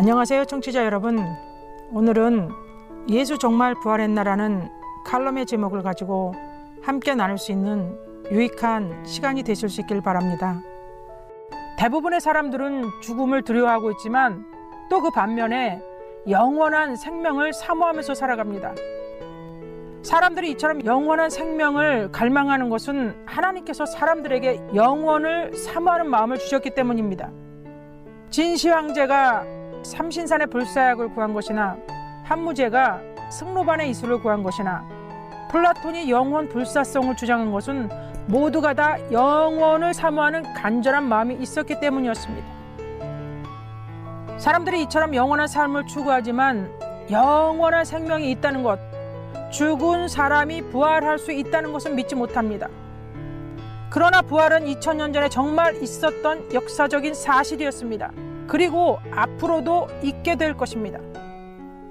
안녕하세요 청취자 여러분. 오늘은 예수 정말 부활했나라는 칼럼의 제목을 가지고 함께 나눌 수 있는 유익한 시간이 되실 수 있길 바랍니다. 대부분의 사람들은 죽음을 두려워하고 있지만 또 그 반면에 영원한 생명을 사모하면서 살아갑니다. 사람들이 이처럼 영원한 생명을 갈망하는 것은 하나님께서 사람들에게 영원을 사모하는 마음을 주셨기 때문입니다. 진시 황제가 삼신산의 불사약을 구한 것이나 한무제가 승로반의 이슬을 구한 것이나 플라톤이 영원 불사성을 주장한 것은 모두가 다 영원을 사모하는 간절한 마음이 있었기 때문이었습니다. 사람들이 이처럼 영원한 삶을 추구하지만 영원한 생명이 있다는 것, 죽은 사람이 부활할 수 있다는 것은 믿지 못합니다. 그러나 부활은 2000년 전에 정말 있었던 역사적인 사실이었습니다. 그리고 앞으로도 있게 될 것입니다.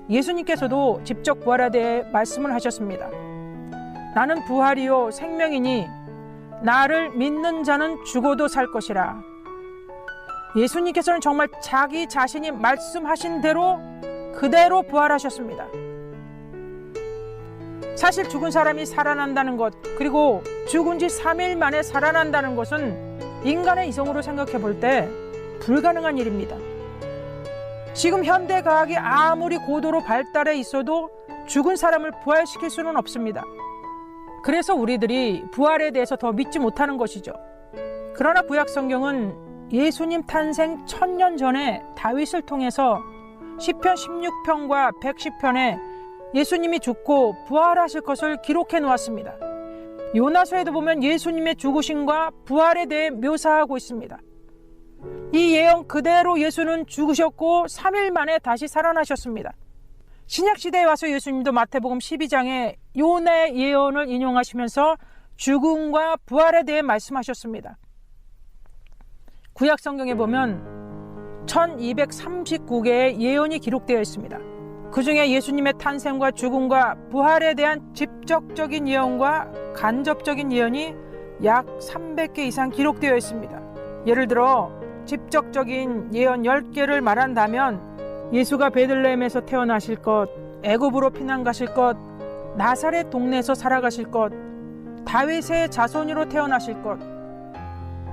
예수님께서도 직접 부활에 대해 말씀을 하셨습니다. 나는 부활이요 생명이니 나를 믿는 자는 죽어도 살 것이라. 예수님께서는 정말 자기 자신이 말씀하신 대로 그대로 부활하셨습니다. 사실 죽은 사람이 살아난다는 것, 그리고 죽은 지 3일 만에 살아난다는 것은 인간의 이성으로 생각해 볼 때 불가능한 일입니다. 지금 현대 과학이 아무리 고도로 발달해 있어도 죽은 사람을 부활시킬 수는 없습니다. 그래서 우리들이 부활에 대해서 더 믿지 못하는 것이죠. 그러나 구약 성경은 예수님 탄생 1000년 전에 다윗을 통해서 시편 16편과 110편에 예수님이 죽고 부활하실 것을 기록해 놓았습니다. 요나서에도 보면 예수님의 죽으심과 부활에 대해 묘사하고 있습니다. 이 예언 그대로 예수는 죽으셨고 3일 만에 다시 살아나셨습니다. 신약시대에 와서 예수님도 마태복음 12장에 요나의 예언을 인용하시면서 죽음과 부활에 대해 말씀하셨습니다. 구약 성경에 보면 1239개의 예언이 기록되어 있습니다. 그 중에 예수님의 탄생과 죽음과 부활에 대한 직접적인 예언과 간접적인 예언이 약 300개 이상 기록되어 있습니다. 예를 들어 직접적인 예언 10개를 말한다면 예수가 베들레헴에서 태어나실 것, 애굽으로 피난 가실 것, 나사렛 동네에서 살아가실 것, 다윗의 자손으로 태어나실 것,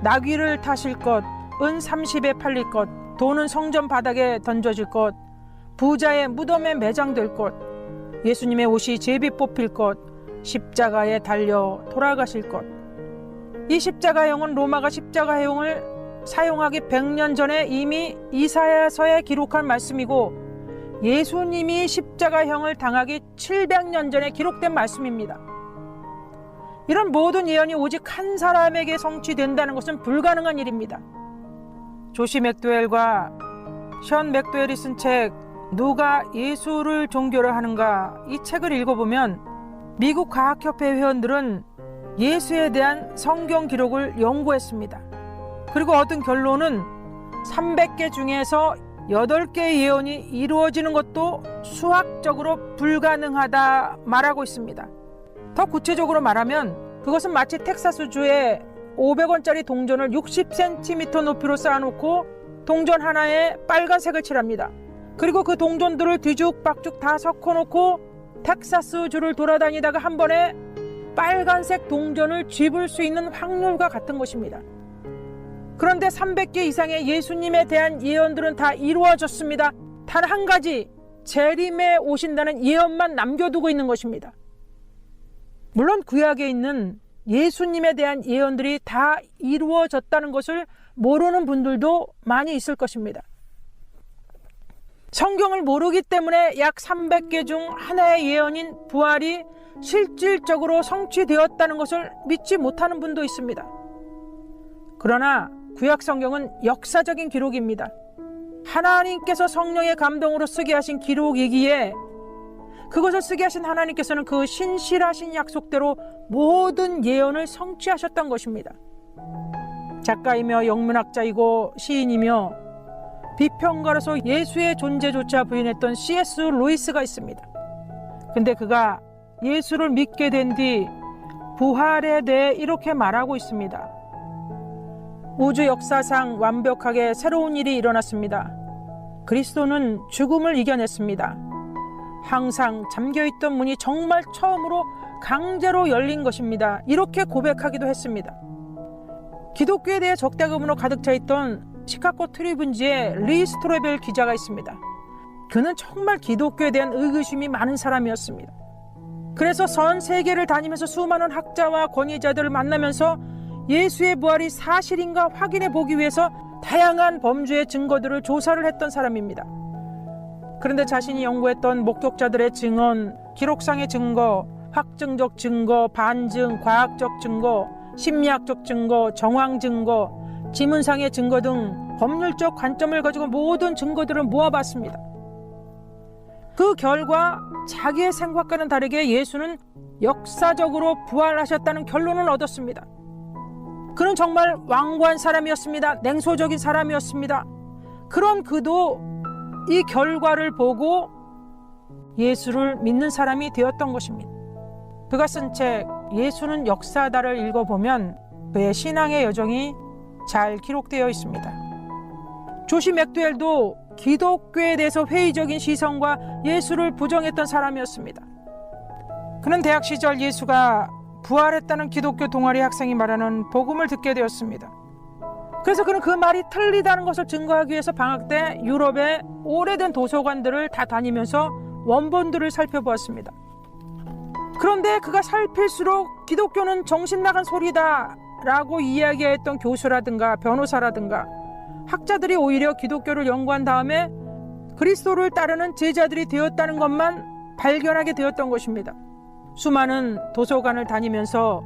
나귀를 타실 것, 은 30에 팔릴 것, 돈은 성전 바닥에 던져질 것, 부자의 무덤에 매장될 것, 예수님의 옷이 제비 뽑힐 것, 십자가에 달려 돌아가실 것. 이 십자가형은 로마가 십자가형을 사용하기 100년 전에 이미 이사야서에 기록한 말씀이고 예수님이 십자가형을 당하기 700년 전에 기록된 말씀입니다. 이런 모든 예언이 오직 한 사람에게 성취된다는 것은 불가능한 일입니다. 조시 맥도웰과 션 맥도웰이 쓴 책 누가 예수를 종교로 하는가, 이 책을 읽어보면 미국 과학협회 회원들은 예수에 대한 성경 기록을 연구했습니다. 그리고 얻은 결론은 300개 중에서 8개의 예언이 이루어지는 것도 수학적으로 불가능하다 말하고 있습니다. 더 구체적으로 말하면 그것은 마치 텍사스주에 500원짜리 동전을 60cm 높이로 쌓아놓고 동전 하나에 빨간색을 칠합니다. 그리고 그 동전들을 뒤죽박죽 다 섞어놓고 텍사스주를 돌아다니다가 한 번에 빨간색 동전을 쥐을 수 있는 확률과 같은 것입니다. 그런데 300개 이상의 예수님에 대한 예언들은 다 이루어졌습니다. 단 한 가지, 재림에 오신다는 예언만 남겨두고 있는 것입니다. 물론 구약에 있는 예수님에 대한 예언들이 다 이루어졌다는 것을 모르는 분들도 많이 있을 것입니다. 성경을 모르기 때문에 약 300개 중 하나의 예언인 부활이 실질적으로 성취되었다는 것을 믿지 못하는 분도 있습니다. 그러나 구약 성경은 역사적인 기록입니다. 하나님께서 성령의 감동으로 쓰게 하신 기록이기에 그것을 쓰게 하신 하나님께서는 그 신실하신 약속대로 모든 예언을 성취하셨던 것입니다. 작가이며 영문학자이고 시인이며 비평가로서 예수의 존재조차 부인했던 C.S. 루이스가 있습니다. 근데 그가 예수를 믿게 된 뒤 부활에 대해 이렇게 말하고 있습니다. 우주 역사상 완벽하게 새로운 일이 일어났습니다. 그리스도는 죽음을 이겨냈습니다. 항상 잠겨있던 문이 정말 처음으로 강제로 열린 것입니다. 이렇게 고백하기도 했습니다. 기독교에 대해 적대감으로 가득 차 있던 시카고 트리뷴지의 리 스트로벨 기자가 있습니다. 그는 정말 기독교에 대한 의구심이 많은 사람이었습니다. 그래서 전 세계를 다니면서 수많은 학자와 권위자들을 만나면서 예수의 부활이 사실인가 확인해 보기 위해서 다양한 범죄의 증거들을 조사를 했던 사람입니다. 그런데 자신이 연구했던 목격자들의 증언, 기록상의 증거, 확증적 증거, 반증, 과학적 증거, 심리학적 증거, 정황 증거, 지문상의 증거 등 법률적 관점을 가지고 모든 증거들을 모아봤습니다. 그 결과 자기의 생각과는 다르게 예수는 역사적으로 부활하셨다는 결론을 얻었습니다. 그는 정말 완고한 사람이었습니다. 냉소적인 사람이었습니다. 그런 그도 이 결과를 보고 예수를 믿는 사람이 되었던 것입니다. 그가 쓴 책 예수는 역사다를 읽어보면 그의 신앙의 여정이 잘 기록되어 있습니다. 조시 맥두웰도 기독교에 대해서 회의적인 시선과 예수를 부정했던 사람이었습니다. 그는 대학 시절 예수가 부활했다는 기독교 동아리 학생이 말하는 복음을 듣게 되었습니다. 그래서 그는 그 말이 틀리다는 것을 증거하기 위해서 방학 때 유럽의 오래된 도서관들을 다 다니면서 원본들을 살펴보았습니다. 그런데 그가 살필수록 기독교는 정신 나간 소리다 라고 이야기했던 교수라든가 변호사라든가 학자들이 오히려 기독교를 연구한 다음에 그리스도를 따르는 제자들이 되었다는 것만 발견하게 되었던 것입니다. 수많은 도서관을 다니면서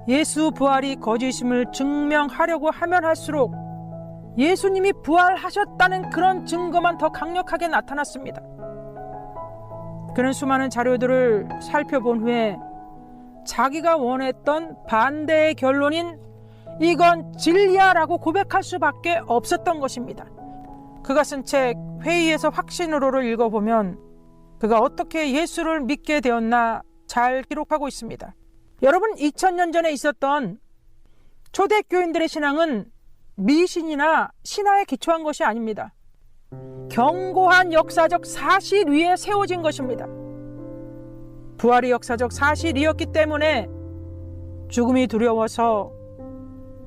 예수 부활이 거짓임을 증명하려고 하면 할수록 예수님이 부활하셨다는 그런 증거만 더 강력하게 나타났습니다. 그는 수많은 자료들을 살펴본 후에 자기가 원했던 반대의 결론인 이건 진리야라고 고백할 수밖에 없었던 것입니다. 그가 쓴 책 회의에서 확신으로를 읽어보면 그가 어떻게 예수를 믿게 되었나 잘 기록하고 있습니다. 여러분, 2000년 전에 있었던 초대교인들의 신앙은 미신이나 신화에 기초한 것이 아닙니다. 견고한 역사적 사실 위에 세워진 것입니다. 부활이 역사적 사실이었기 때문에 죽음이 두려워서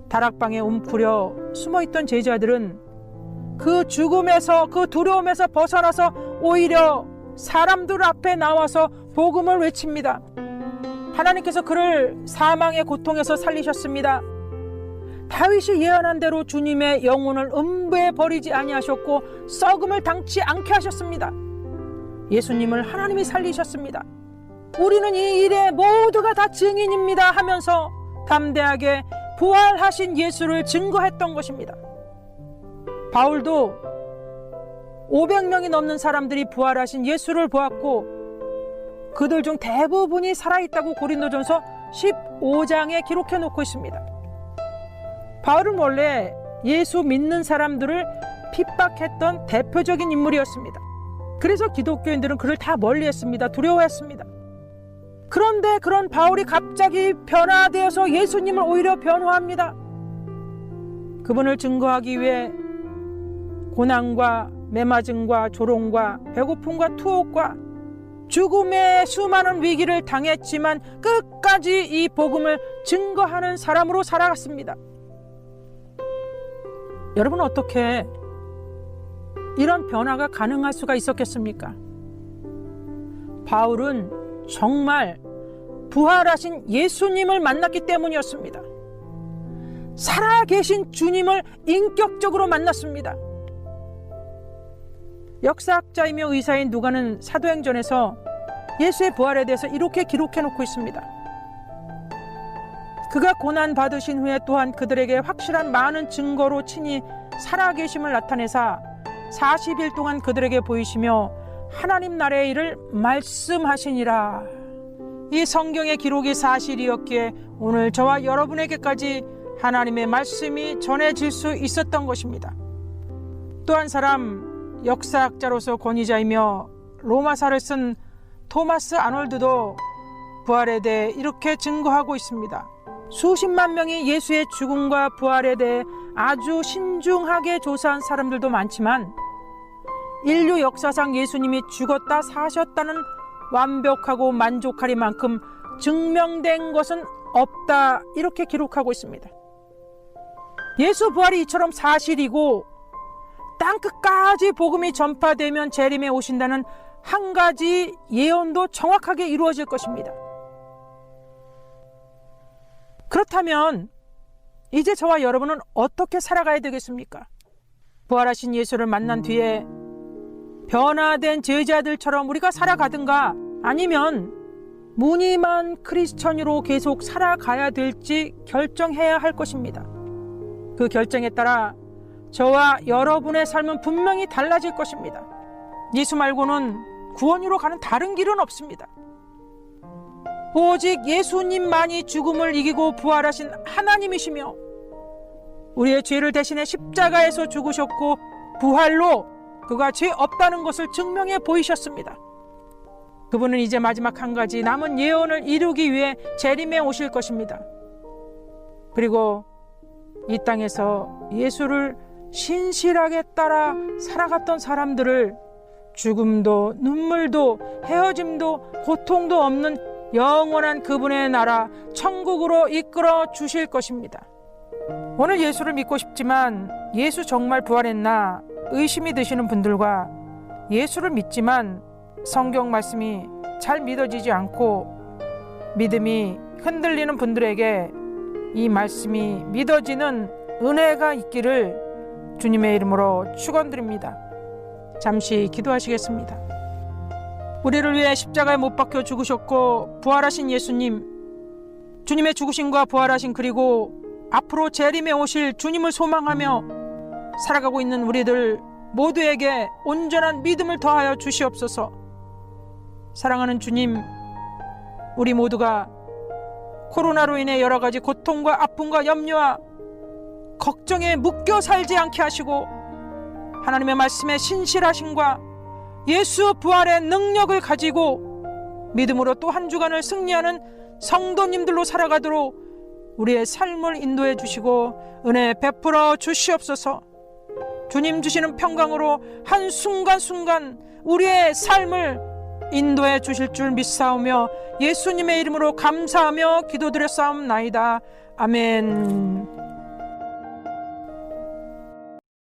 다락방에 움푸려 숨어있던 제자들은 그 죽음에서, 그 두려움에서 벗어나서 오히려 사람들 앞에 나와서 복음을 외칩니다. 하나님께서 그를 사망의 고통에서 살리셨습니다. 다윗이 예언한 대로 주님의 영혼을 음부에 버리지 아니하셨고 썩음을 당치 않게 하셨습니다. 예수님을 하나님이 살리셨습니다. 우리는 이 일에 모두가 다 증인입니다 하면서 담대하게 부활하신 예수를 증거했던 것입니다. 바울도 500명이 넘는 사람들이 부활하신 예수를 보았고 그들 중 대부분이 살아있다고 고린도전서 15장에 기록해 놓고 있습니다. 바울은 원래 예수 믿는 사람들을 핍박했던 대표적인 인물이었습니다. 그래서 기독교인들은 그를 다 멀리했습니다. 두려워했습니다. 그런데 그런 바울이 갑자기 변화되어서 예수님을 오히려 변호합니다. 그분을 증거하기 위해 고난과 매맞음과 조롱과 배고픔과 투옥과 죽음의 수많은 위기를 당했지만 끝까지 이 복음을 증거하는 사람으로 살아갔습니다. 여러분, 어떻게 이런 변화가 가능할 수가 있었겠습니까? 바울은 정말 부활하신 예수님을 만났기 때문이었습니다. 살아계신 주님을 인격적으로 만났습니다. 역사학자이며 의사인 누가는 사도행전에서 예수의 부활에 대해서 이렇게 기록해 놓고 있습니다. 그가 고난 받으신 후에 또한 그들에게 확실한 많은 증거로 친히 살아계심을 나타내사 40일 동안 그들에게 보이시며 하나님 나라의 일을 말씀하시니라. 이 성경의 기록이 사실이었기에 오늘 저와 여러분에게까지 하나님의 말씀이 전해질 수 있었던 것입니다. 또 한 사람, 역사학자로서 권위자이며 로마사를 쓴 토마스 아놀드도 부활에 대해 이렇게 증거하고 있습니다. 수십만 명이 예수의 죽음과 부활에 대해 아주 신중하게 조사한 사람들도 많지만 인류 역사상 예수님이 죽었다 사셨다는 완벽하고 만족하리만큼 증명된 것은 없다, 이렇게 기록하고 있습니다. 예수 부활이 이처럼 사실이고 땅끝까지 복음이 전파되면 재림에 오신다는 한 가지 예언도 정확하게 이루어질 것입니다. 그렇다면 이제 저와 여러분은 어떻게 살아가야 되겠습니까? 부활하신 예수를 만난 뒤에 변화된 제자들처럼 우리가 살아가든가, 아니면 무늬만 크리스천으로 계속 살아가야 될지 결정해야 할 것입니다. 그 결정에 따라 저와 여러분의 삶은 분명히 달라질 것입니다. 예수 말고는 구원으로 가는 다른 길은 없습니다. 오직 예수님만이 죽음을 이기고 부활하신 하나님이시며 우리의 죄를 대신해 십자가에서 죽으셨고 부활로 그가 죄 없다는 것을 증명해 보이셨습니다. 그분은 이제 마지막 한 가지 남은 예언을 이루기 위해 재림에 오실 것입니다. 그리고 이 땅에서 예수를 신실하게 따라 살아갔던 사람들을 죽음도 눈물도 헤어짐도 고통도 없는 영원한 그분의 나라 천국으로 이끌어 주실 것입니다. 오늘 예수를 믿고 싶지만 예수 정말 부활했나 의심이 드시는 분들과 예수를 믿지만 성경 말씀이 잘 믿어지지 않고 믿음이 흔들리는 분들에게 이 말씀이 믿어지는 은혜가 있기를 주님의 이름으로 축원드립니다. 잠시 기도하시겠습니다. 우리를 위해 십자가에 못 박혀 죽으셨고 부활하신 예수님, 주님의 죽으심과 부활하신 그리고 앞으로 재림에 오실 주님을 소망하며 살아가고 있는 우리들 모두에게 온전한 믿음을 더하여 주시옵소서. 사랑하는 주님, 우리 모두가 코로나로 인해 여러 가지 고통과 아픔과 염려와 걱정에 묶여 살지 않게 하시고 하나님의 말씀에 신실하심과 예수 부활의 능력을 가지고 믿음으로 또 한 주간을 승리하는 성도님들로 살아가도록 우리의 삶을 인도해 주시고 은혜 베풀어 주시옵소서. 주님 주시는 평강으로 한순간순간 우리의 삶을 인도해 주실 줄 믿사오며 예수님의 이름으로 감사하며 기도드렸사옵나이다. 아멘.